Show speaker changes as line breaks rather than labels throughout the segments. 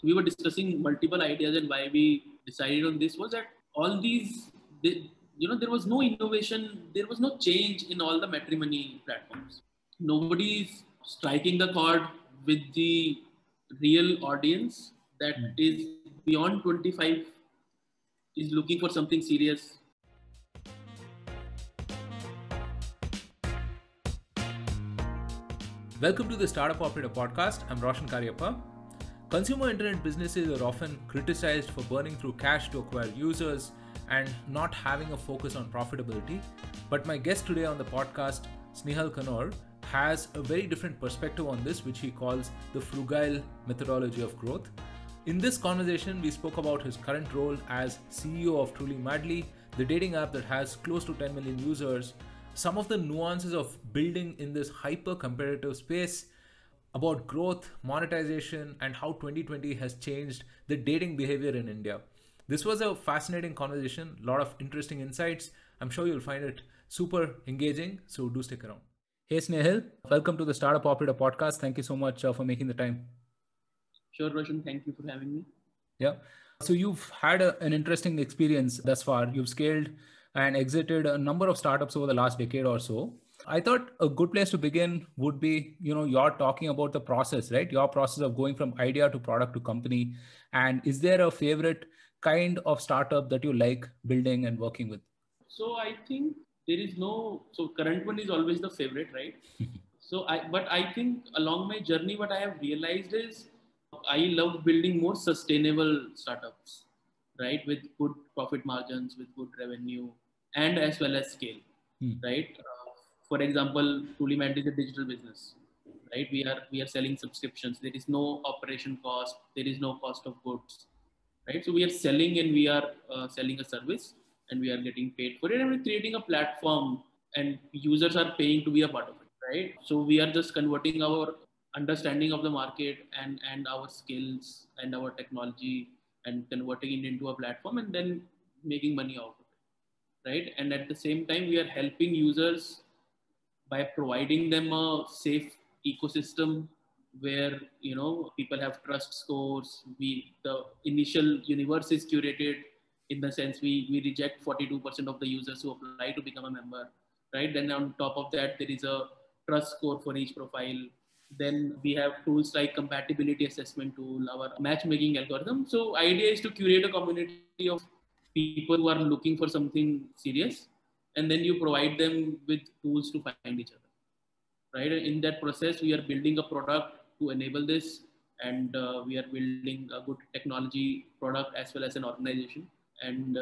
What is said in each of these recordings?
we were discussing multiple ideas, and why we decided on this was that all these, there was no innovation, there was no change in all the matrimony platforms. Nobody is striking the chord with the real audience that is beyond 25, is looking for something serious.
Welcome to the Startup Operator Podcast. I'm Roshan Cariappa. Consumer internet businesses are often criticized for burning through cash to acquire users and not having a focus on profitability. But my guest today on the podcast, Snehil Khanor, has a very different perspective on this, which he calls the Frugile Methodology of growth. In this conversation, we spoke about his current role as CEO of TrulyMadly, the dating app that has close to 10 million users, some of the nuances of building in this hyper-competitive space, about growth, monetization, and how 2020 has changed the dating behavior in India. This was a fascinating conversation, a lot of interesting insights. I'm sure you'll find it super engaging, so do stick around. Hey Snehil, welcome to the Startup Operator Podcast. Thank you so much for making the time.
Sure, Roshan, thank you for having me.
Yeah. So you've had an interesting experience thus far. You've scaled and exited a number of startups over the last decade or so. I thought a good place to begin would be, you're talking about the process, right? Your process of going from idea to product to company. And is there a favorite kind of startup that you like building and working with?
So I think there is so current one is always the favorite, right? But I think along my journey, what I have realized is I love building more sustainable startups, right? With good profit margins, with good revenue, and as well as scale, right? For example, TrulyMadly is a digital business, right? We are selling subscriptions. There is no operation cost. There is no cost of goods, right? So we are selling, and we are selling a service, and we are getting paid for it, and we're creating a platform, and users are paying to be a part of it, right? So we are just converting our understanding of the market and our skills and our technology and converting it into a platform, and then making money out of it, right? And at the same time, we are helping users by providing them a safe ecosystem where people have trust scores. The initial universe is curated, in the sense we reject 42% of the users who apply to become a member, right? Then on top of that, there is a trust score for each profile. Then we have tools like compatibility assessment tool, our matchmaking algorithm. So idea is to curate a community of people who are looking for something serious, and then you provide them with tools to find each other, right? And in that process, we are building a product to enable this, and we are building a good technology product as well as an organization. And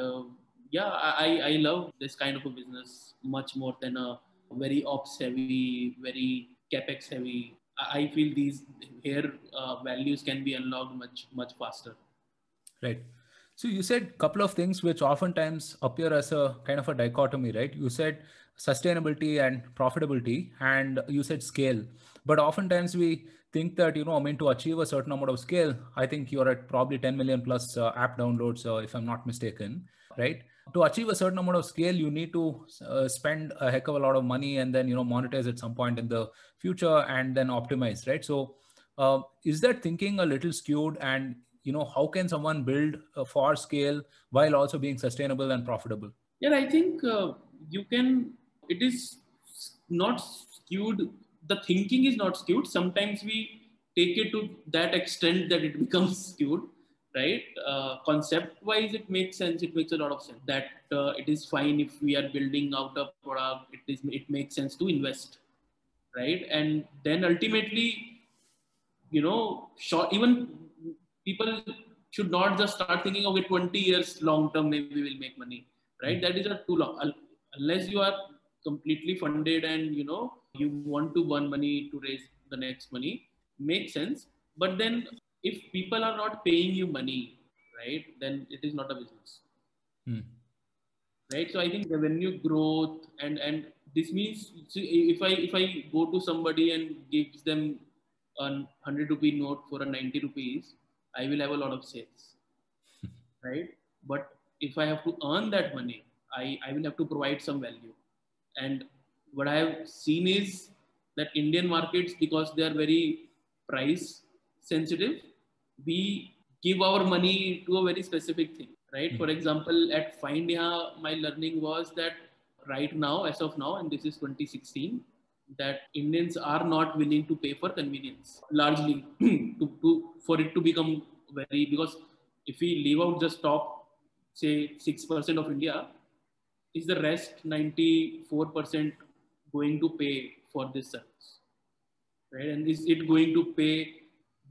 I love this kind of a business much more than a very ops heavy, very capex heavy. I feel these here values can be unlocked much faster.
Right. So you said a couple of things which oftentimes appear as a kind of a dichotomy, right? You said sustainability and profitability, and you said scale. But oftentimes we think that, to achieve a certain amount of scale, I think you're at probably 10 million plus app downloads, if I'm not mistaken, right? To achieve a certain amount of scale, you need to spend a heck of a lot of money and then, monetize at some point in the future and then optimize, right? So is that thinking a little skewed? And how can someone build for scale while also being sustainable and profitable?
Yeah, I think you can. It is not skewed. The thinking is not skewed. Sometimes we take it to that extent that it becomes skewed, right? Concept-wise, it makes sense. It makes a lot of sense that it is fine if we are building out a product. It makes sense to invest, right? And then ultimately, even people should not just start thinking, okay, 20 years long term, maybe we'll make money, right? That is too long. Unless you are completely funded and you want to burn money to raise the next money, makes sense. But then if people are not paying you money, right, then it is not a business. Right? So I think revenue growth and this means, if I go to somebody and gives them a 100 rupee note for a 90 rupees, I will have a lot of sales, right? But if I have to earn that money, I will have to provide some value. And what I have seen is that Indian markets, because they are very price sensitive, we give our money to a very specific thing, right? For example, at Find Yaha, my learning was that right now, as of now, and this is 2016, that Indians are not willing to pay for convenience largely for it to become very, because if we leave out just top, say 6% of India, is the rest 94% going to pay for this service, right? And is it going to pay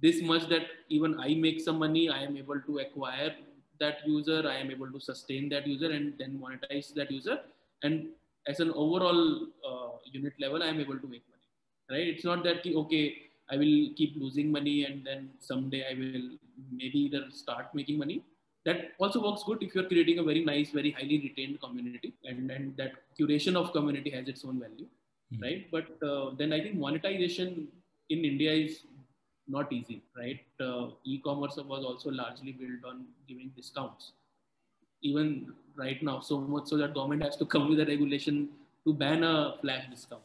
this much that even I make some money, I am able to acquire that user, I am able to sustain that user and then monetize that user. And as an overall unit level, I am able to make money, right? It's not that, okay, I will keep losing money and then someday I will maybe either start making money. That also works good if you're creating a very nice, very highly retained community, and that curation of community has its own value, right? But then I think monetization in India is not easy, right? E-commerce was also largely built on giving discounts. Even right now, so much so that government has to come with a regulation to ban a flash discount.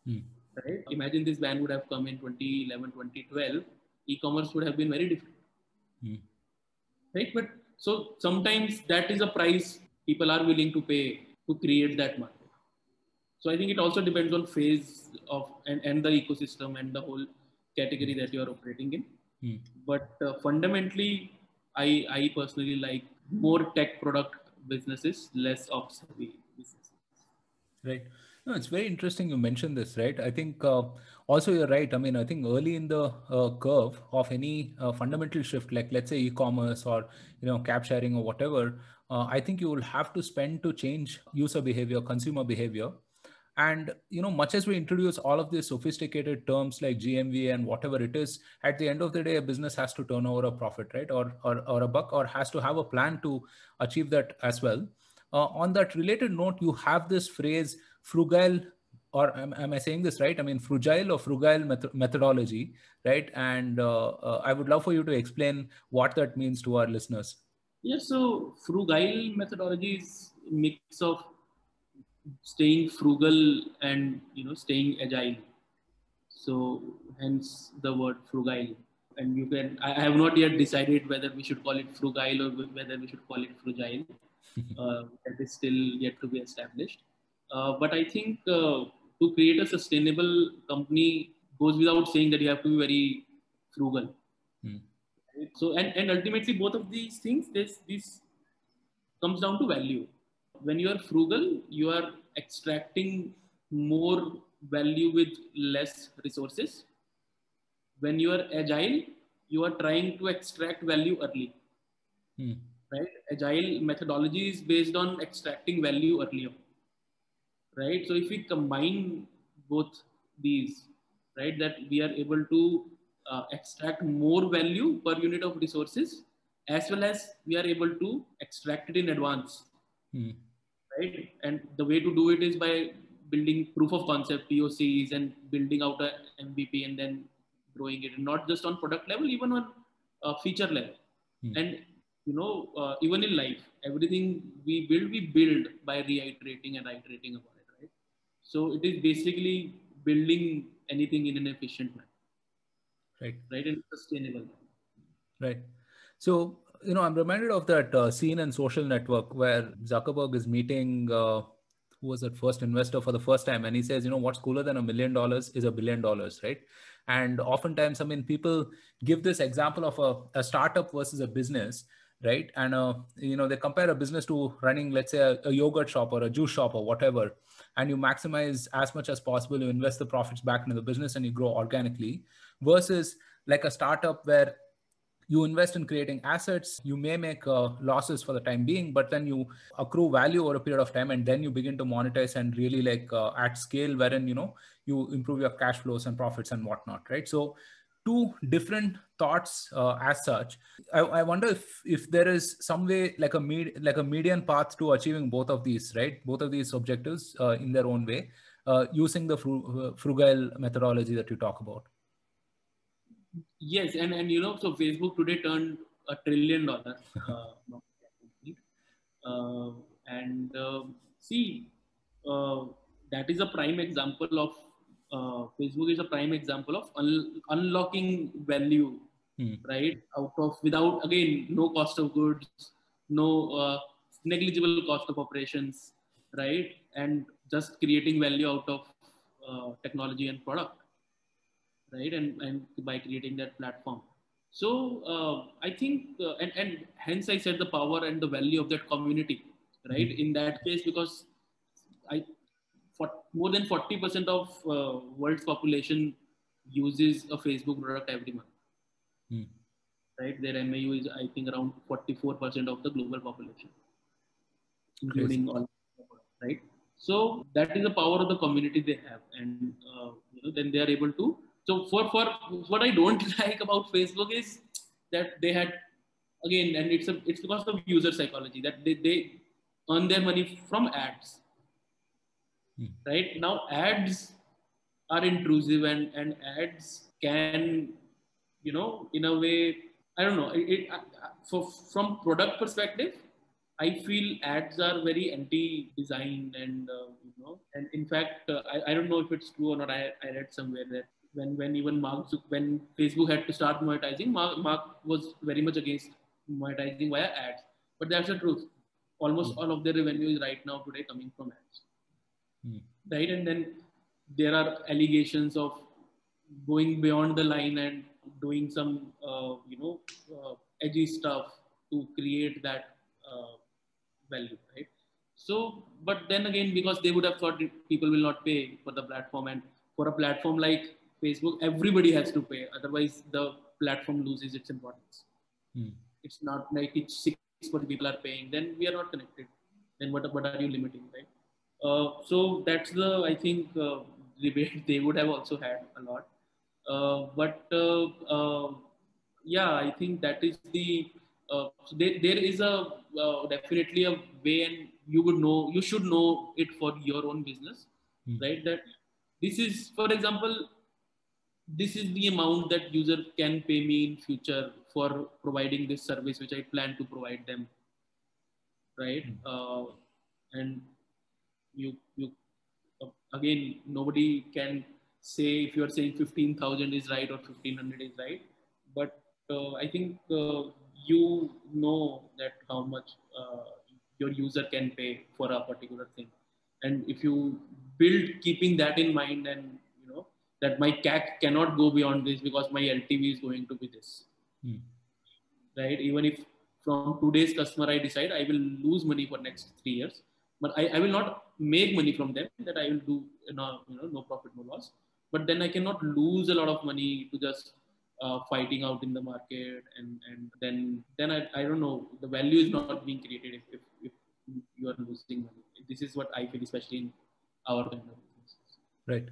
Right? Imagine this ban would have come in 2011, 2012, e-commerce would have been very different. Right? But so sometimes that is a price people are willing to pay to create that market. So I think it also depends on phase of and the ecosystem and the whole category that you are operating in. But fundamentally, I personally like more tech product businesses, less ops heavy businesses.
Right. No, it's very interesting you mentioned this, right? I think also you're right. I mean, I think early in the curve of any fundamental shift, like let's say e-commerce or, cab sharing or whatever, I think you will have to spend to change user behavior, consumer behavior. And, much as we introduce all of these sophisticated terms like GMV and whatever it is, at the end of the day, a business has to turn over a profit, right? Or a buck, or has to have a plan to achieve that as well. On that related note, you have this phrase frugal, or am I saying this right? I mean, frugile or frugal methodology, right? And I would love for you to explain what that means to our listeners.
Yeah, so Frugile methodology is a mix of staying frugal and staying agile. So hence the word frugile. And you can I have not yet decided whether we should call it frugile or whether we should call it fragile. That is still yet to be established. But I think to create a sustainable company goes without saying that you have to be very frugal. Right? So and ultimately both of these things, this comes down to value. When you are frugal, you are extracting more value with less resources. When you are agile, you are trying to extract value early. Right? Agile methodology is based on extracting value earlier. Right? So if we combine both these, right, that we are able to extract more value per unit of resources, as well as we are able to extract it in advance. Right? And the way to do it is by building proof of concept, POCs, and building out a MVP and then growing it, and not just on product level, even on feature level. And even in life, everything we build by reiterating and iterating about it, right? So it is basically building anything in an efficient manner, right, and sustainable manner.
Right. So, I'm reminded of that scene in Social Network where Zuckerberg is meeting who was that first investor for the first time, and he says, what's cooler than $1 million is $1 billion, right? And oftentimes, I mean, people give this example of a startup versus a business, right? And they compare a business to running, let's say, a yogurt shop or a juice shop or whatever, and you maximize as much as possible, you invest the profits back into the business and you grow organically, versus like a startup where you invest in creating assets, you may make losses for the time being, but then you accrue value over a period of time, and then you begin to monetize and really at scale, wherein you improve your cash flows and profits and whatnot, right? So two different thoughts as such. I wonder if there is some way like a median path to achieving both of these, right? Both of these objectives in their own way, using the frugal methodology that you talk about.
Yes, and so Facebook today turned $1 trillion. And see, that is a prime example of Facebook is a prime example of unlocking value right? Without, again, no cost of goods, no negligible cost of operations, right? And just creating value out of technology and product, right? And by creating that platform. So I think, and hence I said the power and the value of that community, right? In that case, because I, for more than 40% of world's population uses a Facebook product every month, right? Their MAU is, I think, around 44% of the global population,
Crazy.
including all, right? So that is the power of the community they have, and then they are able to. So for what I don't like about Facebook is that they had, again, and it's because of user psychology, that they earn their money from ads, right? Now ads are intrusive, and ads can, in a way, I don't know. From product perspective, I feel ads are very anti-design, and in fact, I don't know if it's true or not. I read somewhere that when even when Facebook had to start monetizing, Mark was very much against monetizing via ads. But that's the truth. Almost all of their revenue is right now today coming from ads, right? And then there are allegations of going beyond the line and doing some edgy stuff to create that value, right? So, but then again, because they would have thought people will not pay for the platform, and for a platform like Facebook, everybody has to pay, otherwise the platform loses its importance. It's not like it's 6% people are paying, then we are not connected. Then what are you limiting, right? So that's the, I think, debate they would have also had a lot. But yeah, I think that is the, so there is a definitely a way, and you should know it for your own business, right? That this is, for example, this is the amount that user can pay me in future for providing this service which I plan to provide them, right? And you again, nobody can say if you are saying 15,000 is right or 1,500 is right, but I think you know that how much your user can pay for a particular thing, and if you build keeping that in mind, and that my CAC cannot go beyond this because my LTV is going to be this, right? Even if from today's customer I decide I will lose money for next 3 years, but I will not make money from them. That I will do, no profit, no loss. But then I cannot lose a lot of money to just fighting out in the market, and then I don't know. The value is not being created if you are losing money. This is what I feel, especially in our kind of business.
Right.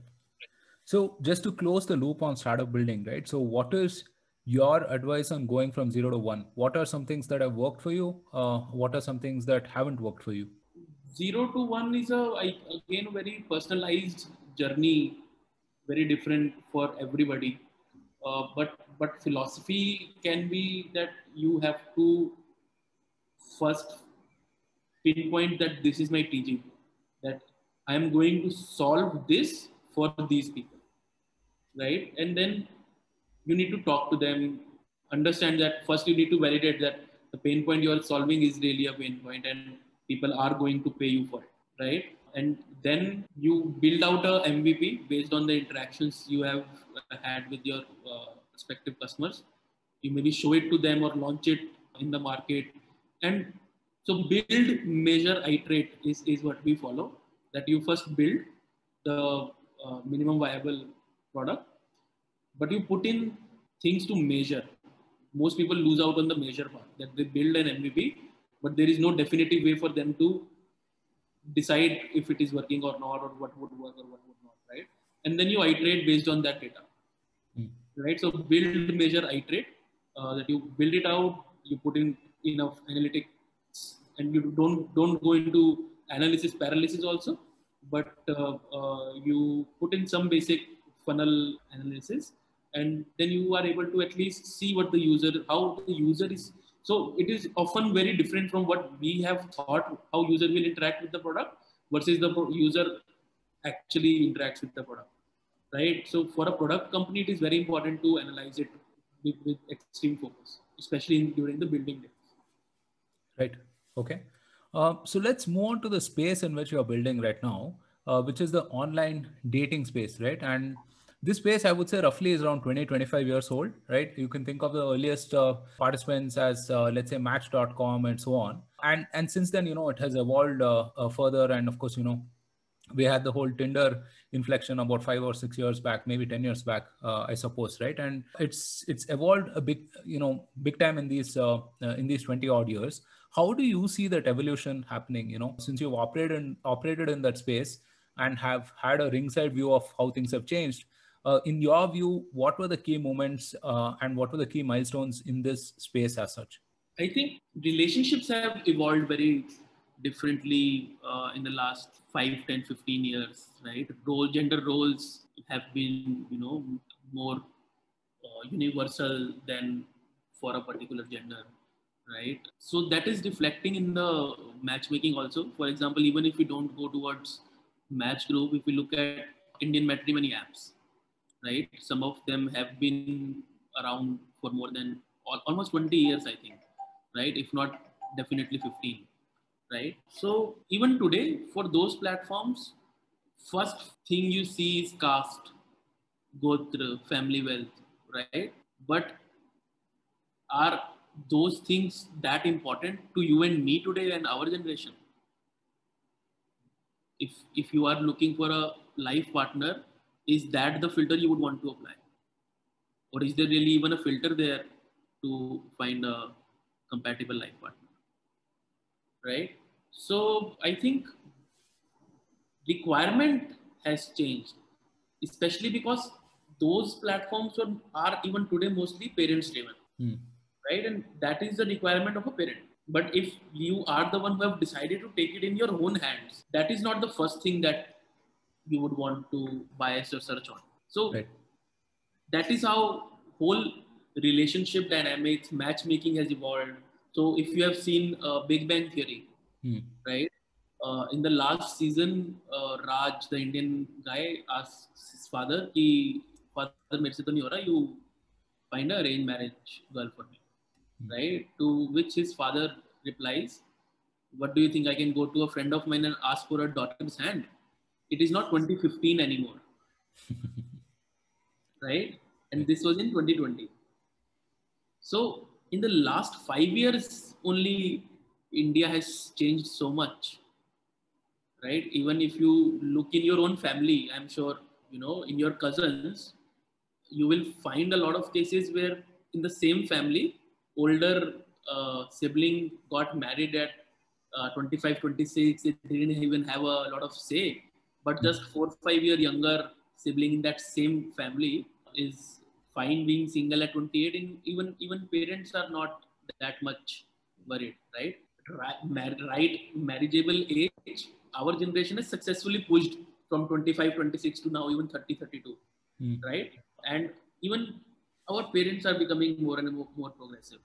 So just to close the loop on startup building, right? So what is your advice on going from 0 to 1? What are some things that have worked for you? What are some things that haven't worked for you?
0 to 1 is again, very personalized journey, very different for everybody. But philosophy can be that you have to first pinpoint that this is my teaching, that I am going to solve this for these people, right? And then you need to talk to them, understand that first you need to validate that the pain point you are solving is really a pain point, and people are going to pay you for it, right? And then you build out a MVP based on the interactions you have had with your respective customers. You maybe show it to them or launch it in the market. And so build, measure, iterate is what we follow. That you first build the minimum viable product, but you put in things to measure. Most people lose out on the measure part, that they build an MVP, but there is no definitive way for them to decide if it is working or not, or what would work or what would not, right? And then you iterate based on that data, right? So build, measure, iterate. That you build it out, you put in enough analytics, and you don't go into analysis paralysis also, but you put in some basic funnel analysis, and then you are able to at least see what the user, how the user is. So it is often very different from what we have thought how user will interact with the product versus the user actually interacts with the product, right? So for a product company, it is very important to analyze it with extreme focus, especially during the building days.
Right. Okay. So let's move on to the space in which you're building right now, which is the online dating space, right? And this space, I would say, roughly is around 20, 25 years old, right? You can think of the earliest participants as, let's say, Match.com and so on. And since then, it has evolved further. And of course, we had the whole Tinder inflection about 5 or 6 years back, maybe 10 years back, I suppose, right? And it's evolved a big, big time in these 20 odd years. How do you see that evolution happening? Since you've operated in that space and have had a ringside view of how things have changed. In your view, what were the key moments and what were the key milestones in this space as such?
I think relationships have evolved very differently in the last 5, 10, 15 years, right? Gender roles have been, more universal than for a particular gender, right? So that is reflecting in the matchmaking also. For example, even if we don't go towards Match Group, if we look at Indian matrimony apps, right? Some of them have been around for more than almost 20 years, I think, right? If not definitely 15, right? So even today, for those platforms, first thing you see is caste, gotra, family wealth, right? But are those things that important to you and me today and our generation? If you are looking for a life partner, is that the filter you would want to apply? Or is there really even a filter there to find a compatible life partner, right? So I think requirement has changed, especially because those platforms are even today mostly parents driven, right? And that is the requirement of a parent. But if you are the one who have decided to take it in your own hands, that is not the first thing that you would want to bias or search on. So
Right.
that is how whole relationship dynamics, matchmaking has evolved. So if you have seen Big Bang Theory, right? In the last season, Raj, the Indian guy, asks his father, "Father, मेरे से तो नहीं हो रहा. You find a arranged marriage girl for me," right? To which his father replies, "What do you think? I can go to a friend of mine and ask for a daughter's hand? It is not 2015 anymore, right?" And this was in 2020. So in the last 5 years only, India has changed so much, right? Even if you look in your own family, I'm sure, in your cousins, you will find a lot of cases where in the same family, older sibling got married at 25, 26. It didn't even have a lot of say, but just 4 or 5 year younger sibling in that same family is fine being single at 28, and even parents are not that much worried, right? Right marriageable age, our generation has successfully pushed from 25, 26 to now even 30, 32, right? And even our parents are becoming more and more progressive,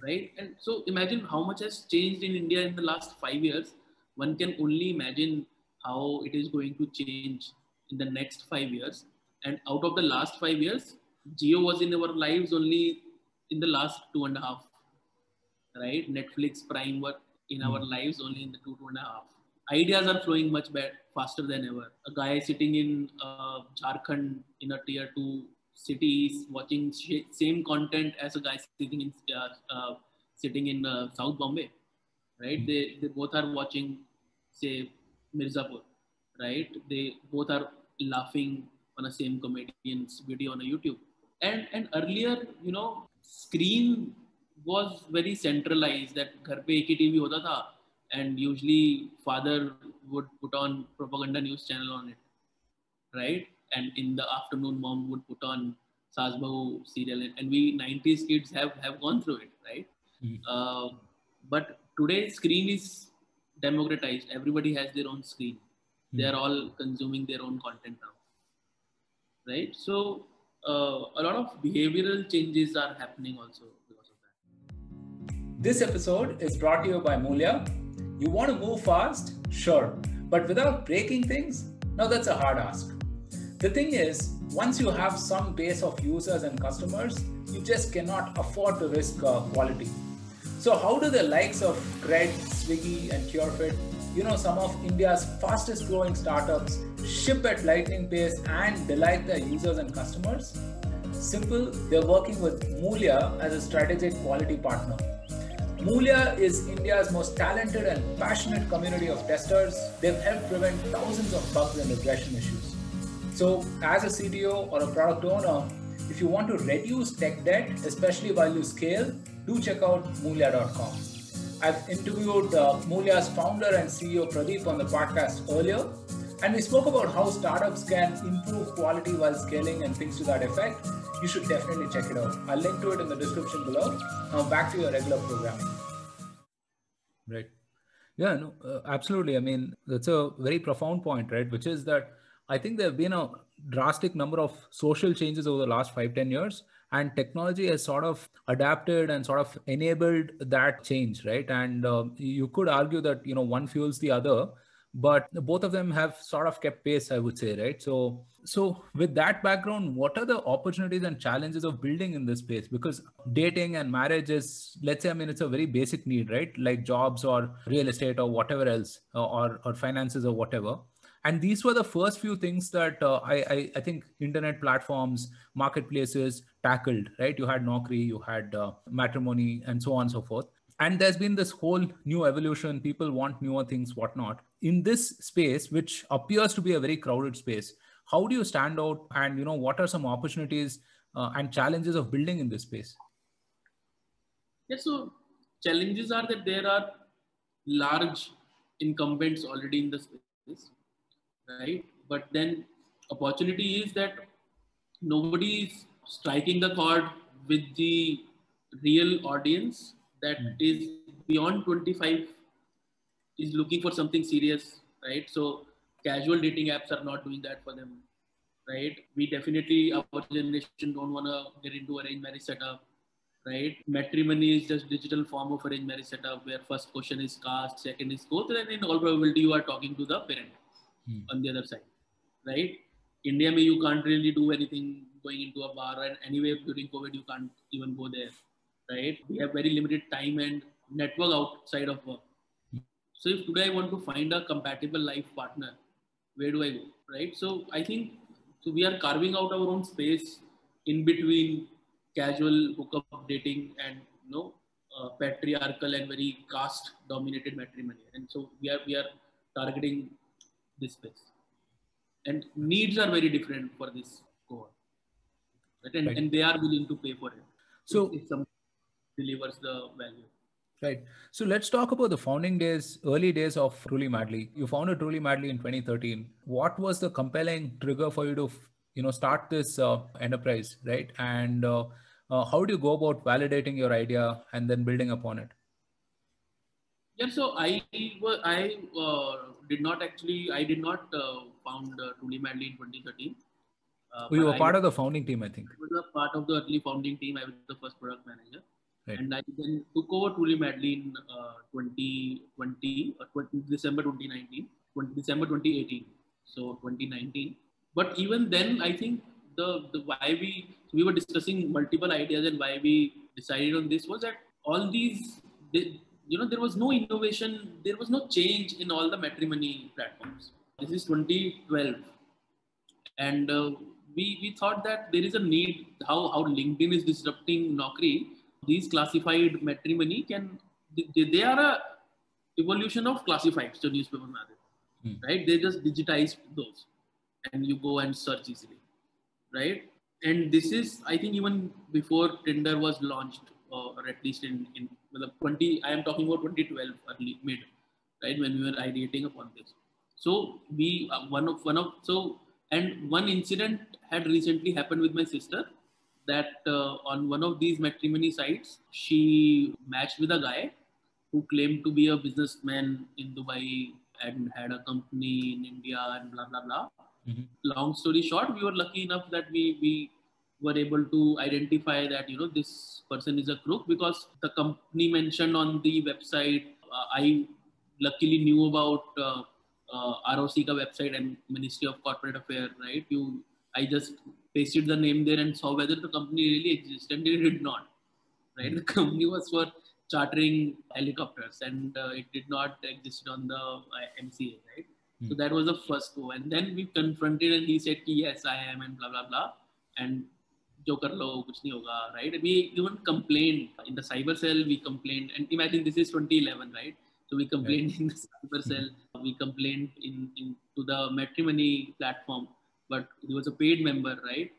right? And so imagine how much has changed in India in the last 5 years. One can only imagine how it is going to change in the next 5 years. And out of the last 5 years, Geo was in our lives only in the last 2.5, right? Netflix, Prime were in our lives only in the 2.5. Ideas are flowing much better, faster than ever. A guy sitting in Jharkhand in a tier 2 city is watching same content as a guy sitting in South Bombay, right? They both are watching, say, Mirzapur, right? They both are laughing on a same comedian's video on a YouTube. And earlier, screen was very centralized, that घर पे एक ही TV होता था, and usually father would put on propaganda news channel on it, right? And in the afternoon, mom would put on Saas Bahu serial, and we 90s kids have gone through it, right? But today, screen is democratized. Everybody has their own screen. They are all consuming their own content now, right? So a lot of behavioral changes are happening also because of that.
This episode is brought to you by Mulya. You want to move fast? Sure. But without breaking things? Now that's a hard ask. The thing is, once you have some base of users and customers, you just cannot afford to risk quality. So how do the likes of Gred, Swiggy and CureFit, some of India's fastest growing startups, ship at lightning pace and delight their users and customers? Simple, they're working with Mulya as a strategic quality partner. Mulya is India's most talented and passionate community of testers. They've helped prevent thousands of bugs and regression issues. So as a CTO or a product owner, if you want to reduce tech debt, especially while you scale, do check out Mulya.com. I've interviewed Mulya's founder and CEO Pradeep on the podcast earlier, and we spoke about how startups can improve quality while scaling and things to that effect. You should definitely check it out. I'll link to it in the description below. Now back to your regular programming. Right. Yeah, no, absolutely. I mean, that's a very profound point, right? Which is that I think there have been a drastic number of social changes over the last 5-10 years, and technology has sort of adapted and sort of enabled that change, right? And you could argue that, one fuels the other, but both of them have sort of kept pace, I would say, right? So with that background, what are the opportunities and challenges of building in this space? Because dating and marriage is, let's say, it's a very basic need, right? Like jobs or real estate or whatever else, or finances or whatever. And these were the first few things that I think internet platforms, marketplaces tackled, right? You had Naukri, you had matrimony, and so on and so forth. And there's been this whole new evolution. People want newer things, whatnot. In this space, which appears to be a very crowded space, how do you stand out? And what are some opportunities and challenges of building in this space?
Yeah, so challenges are that there are large incumbents already in the space, right? But then opportunity is that nobody is striking the chord with the real audience that is beyond 25 is looking for something serious, right? So casual dating apps are not doing that for them, right? We definitely, our generation don't want to get into arranged marriage setup, right? Matrimony is just digital form of arranged marriage setup where first question is caste, second is growth, and in all probability you are talking to the parent on the other side, right? India, you can't really do anything going into a bar, and anyway during COVID you can't even go there, right? We have very limited time and network outside of work. So if today I want to find a compatible life partner, where do I go, right? So I think so we are carving out our own space in between casual hookup dating and patriarchal and very caste dominated matrimony, and so we are targeting this space, and needs are very different for this cohort, right? And they are willing to pay for it. So if something delivers the value.
Right. So let's talk about the founding days, early days of TrulyMadly. You founded TrulyMadly in 2013. What was the compelling trigger for you to, start this enterprise, right? And how do you go about validating your idea and then building upon it?
Yeah, so I did not found TrulyMadly in 2013.
You were part of the founding team, I think.
I was a part of the early founding team. I was the first product manager. Right. And I then took over TrulyMadly in 2020, December 2019, December 2018, so 2019. But even then, I think the why we were discussing multiple ideas and why we decided on this was that all these, there was no innovation, there was no change in all the matrimony platforms. This is 2012, and we thought that there is a need how LinkedIn is disrupting Naukri. These classified matrimony they are a evolution of classifieds to newspaper magazine, right? They just digitized those and you go and search easily, right? And this is, I think, even before Tinder was launched, or at least in the 20, I am talking about 2012 early mid, right? When we were ideating upon this. So we, one incident had recently happened with my sister, that on one of these matrimony sites, she matched with a guy who claimed to be a businessman in Dubai and had a company in India and blah, blah, blah. Mm-hmm. Long story short, we were lucky enough that we were able to identify that, this person is a crook, because the company mentioned on the website, I luckily knew about ROC ka website and Ministry of Corporate Affairs, right? I just pasted the name there and saw whether the company really exists, and it did not. Right, the company was for chartering helicopters, and it did not exist on the MCA. Right, so that was the first go, and then we confronted, and he said, "Yes, I am," and blah blah blah, and जो कर लो कुछ नहीं होगा, right? We even complained in the cyber cell. We complained, and imagine this is 2011, right? So we complained in the cyber cell. We complained in to the matrimony platform, but he was a paid member, right?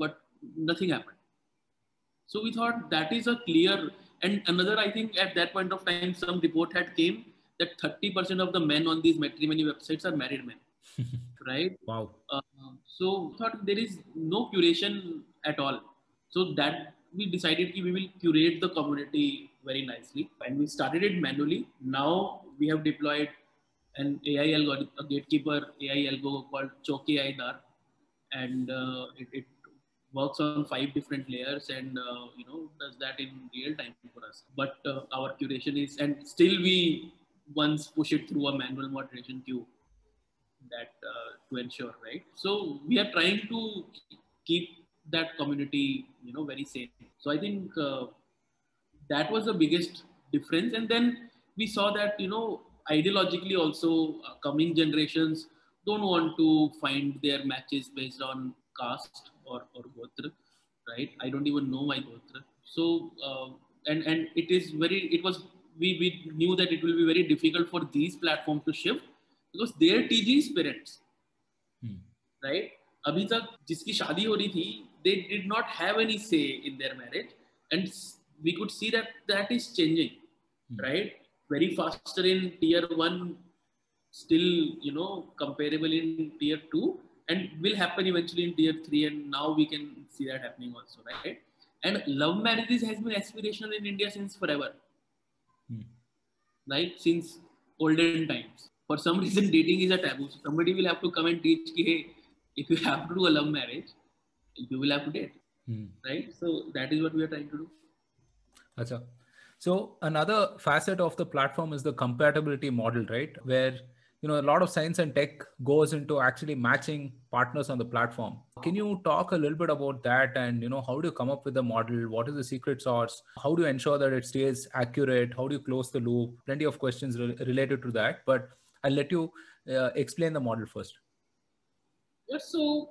But nothing happened. So we thought that is a clear, and another, I think at that point of time, some report had came that 30% of the men on these matrimony websites are married men, right?
Wow.
So thought there is no curation at all. So that we decided that we will curate the community very nicely, and we started it manually. Now we have deployed an AI algo, a gatekeeper AI algo called Choke AI Dar, and it works on 5 different layers, and does that in real time for us. But our curation is, and still we once push it through a manual moderation queue, that to ensure, right? So we are trying to keep that community very safe. So I think that was the biggest difference. And then we saw that ideologically also, coming generations don't want to find their matches based on caste or gotra, right? I don't even know my gotra. So and it was, we knew that it will be very difficult for these platforms to shift, because their TG is parents, right? अभी तक जिसकी शादी हो रही थी, they did not have any say in their marriage, and we could see that is changing, right? Very faster in tier 1, still comparable in tier 2, and will happen eventually in tier 3, and now we can see that happening also, right? And love marriages has been aspirational in India since forever, right? Since olden times. For some reason, dating is a taboo. So somebody will have to come and teach ki, hey, if you have to do a love marriage, you will have to date, right? So that is what we are trying to do.
Achha. So another facet of the platform is the compatibility model, right? Where a lot of science and tech goes into actually matching partners on the platform. Can you talk a little bit about that, and how do you come up with the model? What is the secret sauce? How do you ensure that it stays accurate? How do you close the loop? Plenty of questions related to that, but I'll let you explain the model first.
Yeah, so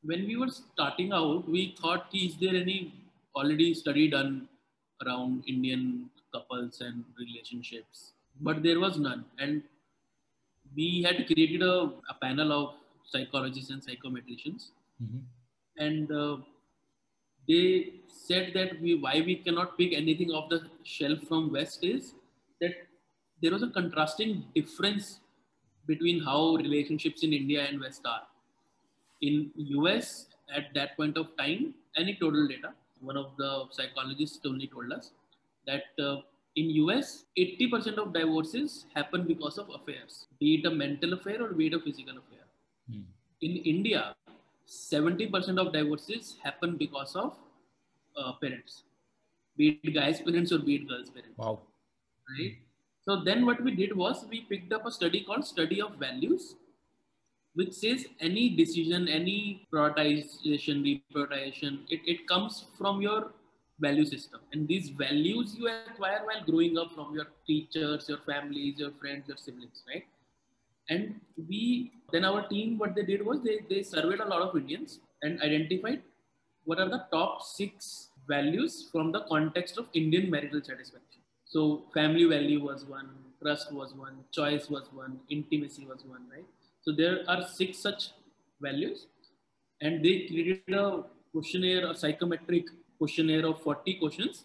when we were starting out, we thought, is there any already study done around Indian couples and relationships? But there was none. And we had created a panel of psychologists and psychometricians. And they said that why we cannot pick anything off the shelf from West is that there was a contrasting difference between how relationships in India and West are. In US at that point of time, anecdotal data, one of the psychologists only told us that in US, 80% of divorces happen because of affairs, be it a mental affair or be it a physical affair. In India, 70% of divorces happen because of parents, be it guys' parents or be it girls' parents.
Wow.
Right? So then what we did was we picked up a study called Study of Values, which says any decision, any prioritization, reprioritization, it comes from your value system. And these values you acquire while growing up from your teachers, your families, your friends, your siblings, right? And then our team, what they did was they surveyed a lot of Indians and identified what are the top 6 values from the context of Indian marital satisfaction. So family value was one, trust was one, choice was one, intimacy was one, right? So there are 6 such values, and they created a questionnaire, a psychometric questionnaire of 40 questions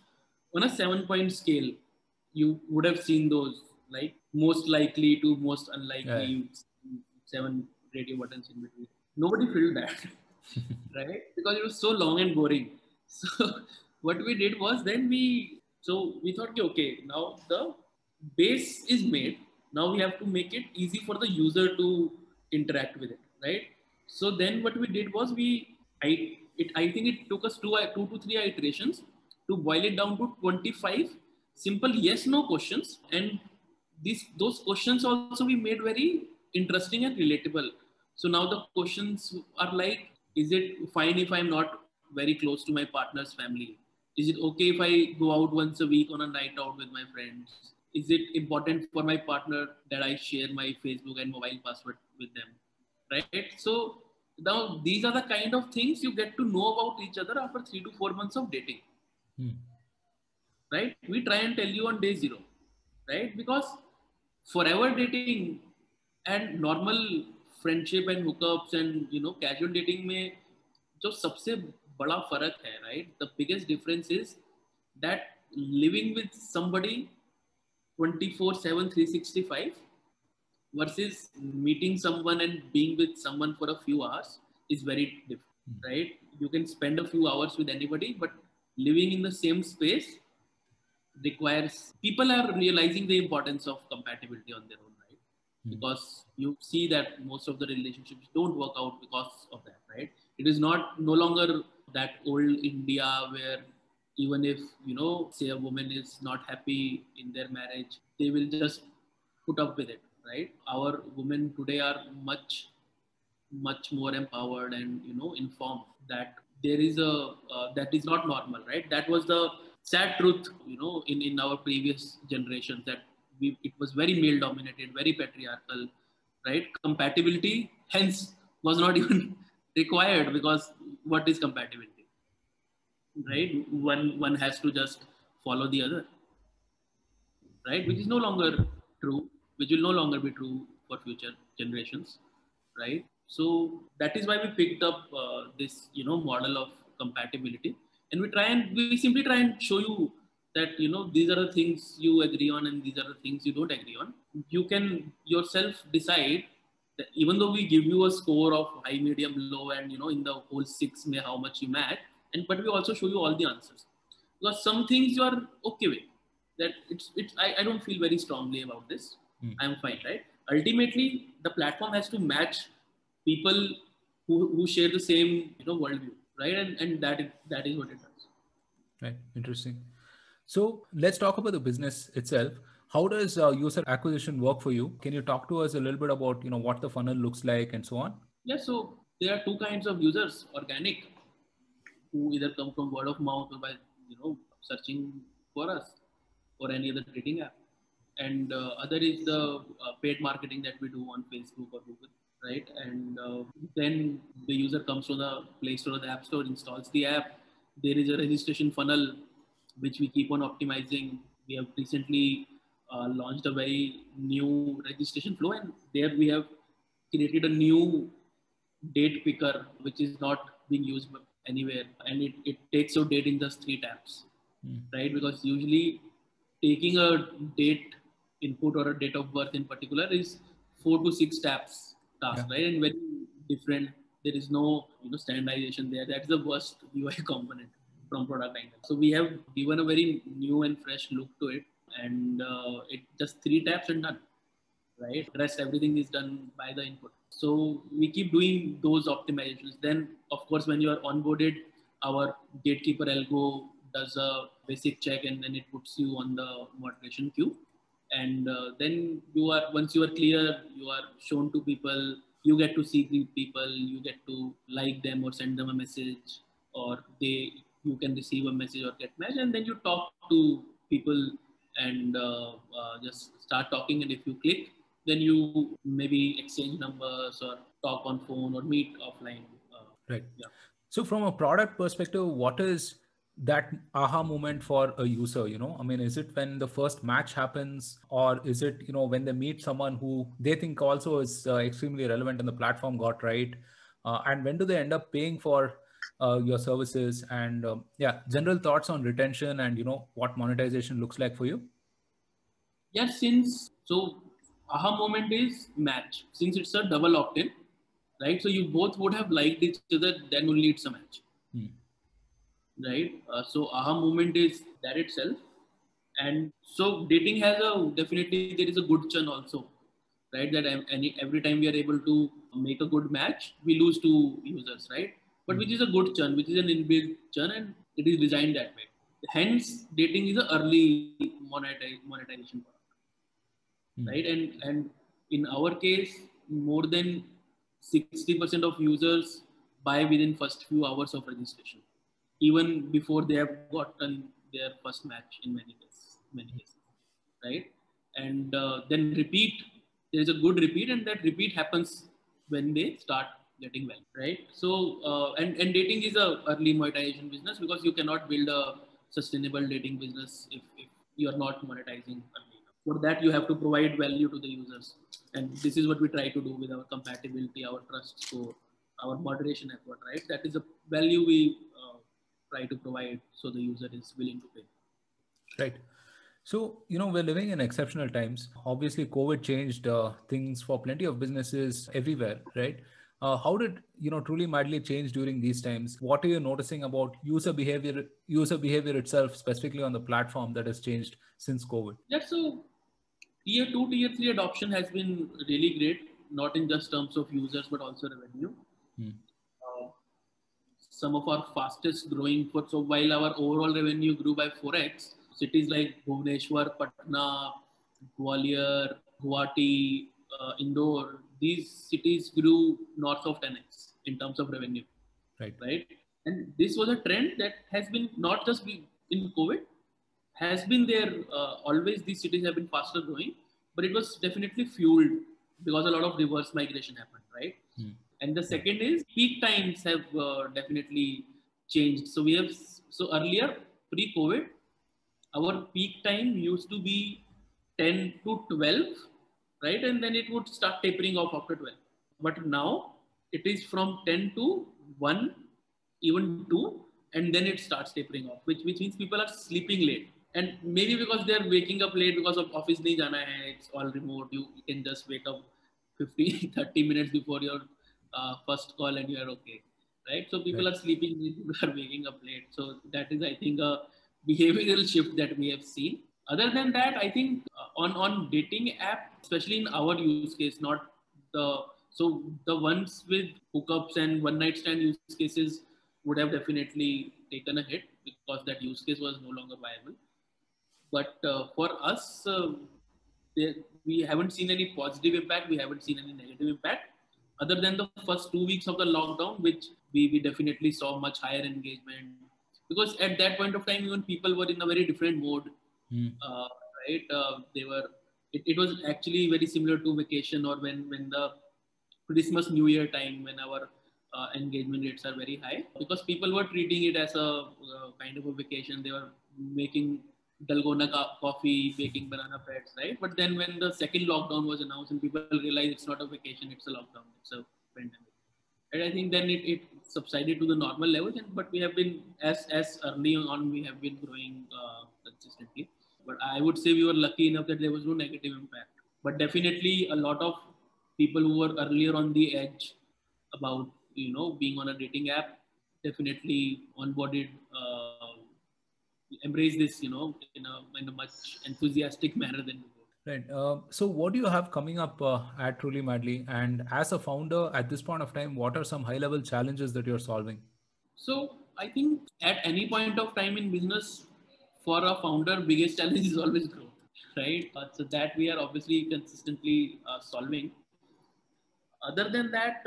on a 7-point scale. You would have seen those, like most likely to most unlikely, 7 radio buttons in between. Nobody filled that, right? Because it was so long and boring. So what we did was then we thought, okay, now the base is made. Now we have to make it easy for the user to interact with it, right? So then what we did was I think it took us 2 to 3 iterations to boil it down to 25 simple yes/no questions, and those questions also we made very interesting and relatable. So now the questions are like, Is it fine if I'm not very close to my partner's family? Is it okay if I go out once a week on a night out with my friends? Is it important for my partner that I share my Facebook and mobile password with them? Right? So now these are the kind of things you get to know about each other after 3 to 4 months of dating. Right? We try and tell you on day zero, right? Because forever dating and normal friendship and hookups and casual dating में जो सबसे बड़ा फर्क है, right? The biggest difference is that living with somebody 24/7, 365 versus meeting someone and being with someone for a few hours is very different, right? You can spend a few hours with anybody, but living in the same space requires, people are realizing the importance of compatibility on their own, right? Because you see that most of the relationships don't work out because of that, right? It is not no longer that old India where even if say a woman is not happy in their marriage, they will just put up with it, right? Our women today are much more empowered and informed that there is a that is not normal, right? That was the sad truth, in our previous generations, that it was very male dominated, very patriarchal, right? Compatibility hence was not even required, because what is compatibility, right? One has to just follow the other, right? Which is no longer true, which will no longer be true for future generations, right? So that is why we picked up this, model of compatibility, and we simply try and show you that these are the things you agree on and these are the things you don't agree on. You can yourself decide that, even though we give you a score of high, medium, low, and in the whole six may how much you match, and but we also show you all the answers, because some things you are okay with, that I don't feel very strongly about this. I'm fine, right? Ultimately, the platform has to match people who share the same worldview, right? And that is what it does.
Right. Interesting. So let's talk about the business itself. How does user acquisition work for you? Can you talk to us a little bit about what the funnel looks like and so on?
Yeah. So there are two kinds of users: organic, who either come from word of mouth or by searching for us or any other dating app, and other is the paid marketing that we do on Facebook or Google, right? And then the user comes to the Play Store or the App Store, installs the app. There is a registration funnel which we keep on optimizing. We have recently launched a very new registration flow, and there we have created a new date picker which is not being used anywhere, and it takes your date in just 3 taps, right? Because usually taking a date input or a date of birth in particular is 4 to 6 taps task, right? And very different. There is no standardization there. That's the worst UI component from product angle. So we have given a very new and fresh look to it, and it just 3 taps and done, right? Rest everything is done by the input. So we keep doing those optimizations. Then, of course, when you are onboarded, our gatekeeper algo does a basic check, and then it puts you on the moderation queue. And then once you are clear, you are shown to people. You get to see the people. You get to like them or send them a message, or you can receive a message or get matched, and then you talk to people and just start talking. And if you click, then you maybe exchange numbers or talk on phone or meet offline.
Right.
Yeah.
So from a product perspective, what is that aha moment for a user? I mean, is it when the first match happens, or is it, when they meet someone who they think also is extremely relevant and the platform got right? And when do they end up paying for your services? And general thoughts on retention and, what monetization looks like for you?
Yeah, so aha moment is match. Since it's a double opt-in, right? So you both would have liked each other, then only it's a match, right? So aha moment is that itself. And so dating has definitely there is a good churn also, right? That every time we are able to make a good match, we lose 2 users, right? But which is a good churn, which is an inbuilt churn, and it is designed that way. Hence, dating is an early monetization product, right? And in our case, more than 60% of users buy within first few hours of registration, even before they have gotten their first match in many cases, right? And then repeat. There is a good repeat, and that repeat happens when they start getting well, right? So and dating is a early monetization business, because you cannot build a sustainable dating business if you are not monetizing early enough. For that, you have to provide value to the users, and this is what we try to do with our compatibility, our trust score, our moderation effort, right? That is a value we try to provide, so the user is willing to pay.
Right. So, we're living in exceptional times. Obviously, COVID changed things for plenty of businesses everywhere, right? How did, Truly Madly change during these times? What are you noticing about user behavior itself, specifically on the platform, that has changed since COVID?
Yeah, so tier 2, tier 3 adoption has been really great, not in just terms of users, but also revenue.
Hmm.
Uh, some of our fastest growing, so while our overall revenue grew by 4x, cities like Bhubaneswar, Patna, Gwalior, Guwahati, Indore, these cities grew north of 10x in terms of revenue,
Right.
right? And this was a trend that has been not just in COVID, has been there always. These cities have been faster growing, but it was definitely fueled because a lot of reverse migration happened, right?
Hmm.
And the
Yeah.
second is peak times have definitely changed. So we have, so earlier, pre-COVID, our peak time used to be 10 to 12, right? And then it would start tapering off after 12. But now it is from 10 to 1, even 2, and then it starts tapering off, which means people are sleeping late. And maybe because they're waking up late because of office nahi jana hai, it's all remote. You can just wake up 50, 30 minutes before your first call and you are okay, right? So people
Right.
are sleeping late, people are waking up late. So that is, I think, a behavioral shift that we have seen. Other than that, I think on dating app, especially in our use case, not the so the ones with hookups and one night stand use cases would have definitely taken a hit because that use case was no longer viable. But for us, we haven't seen any positive impact. We haven't seen any negative impact, other than the first 2 weeks of the lockdown, which we definitely saw much higher engagement, because at that point of time, even people were in a very different mode,
Hmm.
uh, right? They were. It was actually very similar to vacation, or when the Christmas New Year time, when our engagement rates are very high, because people were treating it as a kind of a vacation. They were making dalgona coffee, baking banana breads, right? But then when the second lockdown was announced and people realized it's not a vacation, it's a lockdown, it's a pandemic. And I think then it subsided to the normal levels. And but we have been, as early on, we have been growing consistently. But I would say we were lucky enough that there was no negative impact. But definitely a lot of people who were earlier on the edge about being on a dating app definitely onboarded, embrace this in a much enthusiastic manner than before.
Right. So, what do you have coming up at Truly Madly? And as a founder at this point of time, what are some high level challenges that you're solving?
So I think at any point of time in business, for a founder, biggest challenge is always growth, right? So that we are obviously consistently solving. Other than that,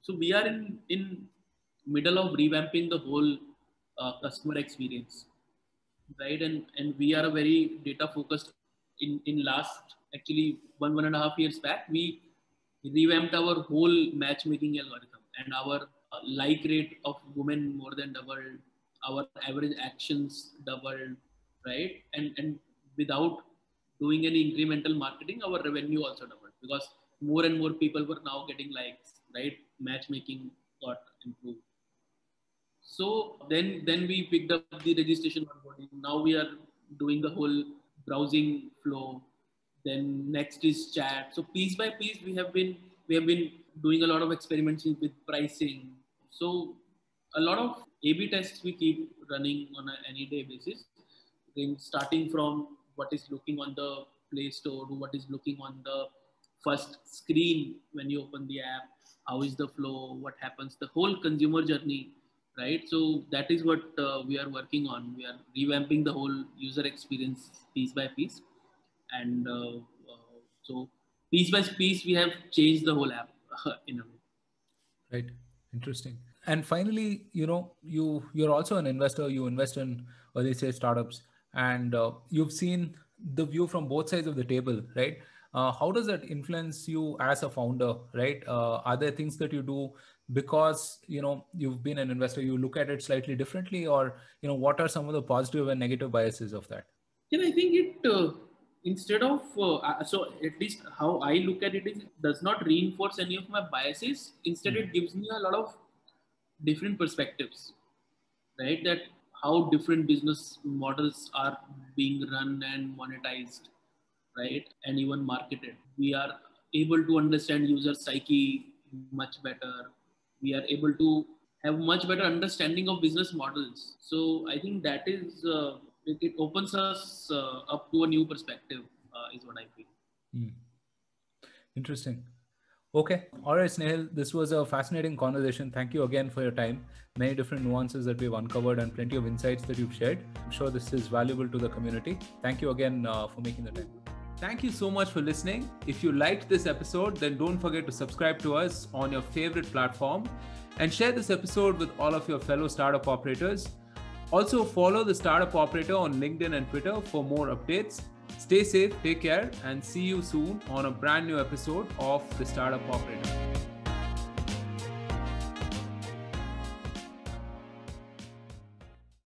so we are in middle of revamping the whole customer experience, right? And we are a very data focused. In last, actually, 1.5 years back, we revamped our whole matchmaking algorithm, and our like rate of women more than doubled, our average actions doubled, right? And without doing any incremental marketing, our revenue also doubled, because more and more people were now getting likes, right? Matchmaking got improved. So then we picked up the registration onboarding. Now we are doing the whole browsing flow. Then next is chat. So piece by piece, we have been doing a lot of experiments with pricing. So a lot of A/B tests we keep running on any day basis. Then starting from what is looking on the Play Store to what is looking on the first screen when you open the app. How is the flow? What happens? The whole consumer journey, right? So that is what we are working on. We are revamping the whole user experience piece by piece, and so piece by piece we have changed the whole app in a way.
Right. Interesting. And finally, you're also an investor. You invest in early stage startups, and you've seen the view from both sides of the table, right? How does that influence you as a founder, right? Are there things that you do because you've been an investor, you look at it slightly differently, or what are some of the positive and negative biases of that?
Yeah, I think it instead of so at least how I look at it is it does not reinforce any of my biases. Instead, it gives me a lot of different perspectives, right? That how different business models are being run and monetized, right? And even marketed. We are able to understand user psyche much better. We are able to have much better understanding of business models. So I think that is it opens us up to a new perspective, is what I feel.
Hmm. Interesting. Okay. All right, Snehil. This was a fascinating conversation. Thank you again for your time. Many different nuances that we've uncovered and plenty of insights that you've shared. I'm sure this is valuable to the community. Thank you again for making the time. Thank you so much for listening. If you liked this episode, then don't forget to subscribe to us on your favorite platform and share this episode with all of your fellow startup operators. Also, follow the Startup Operator on LinkedIn and Twitter for more updates. Stay safe, take care, and see you soon on a brand new episode of the Startup Operator.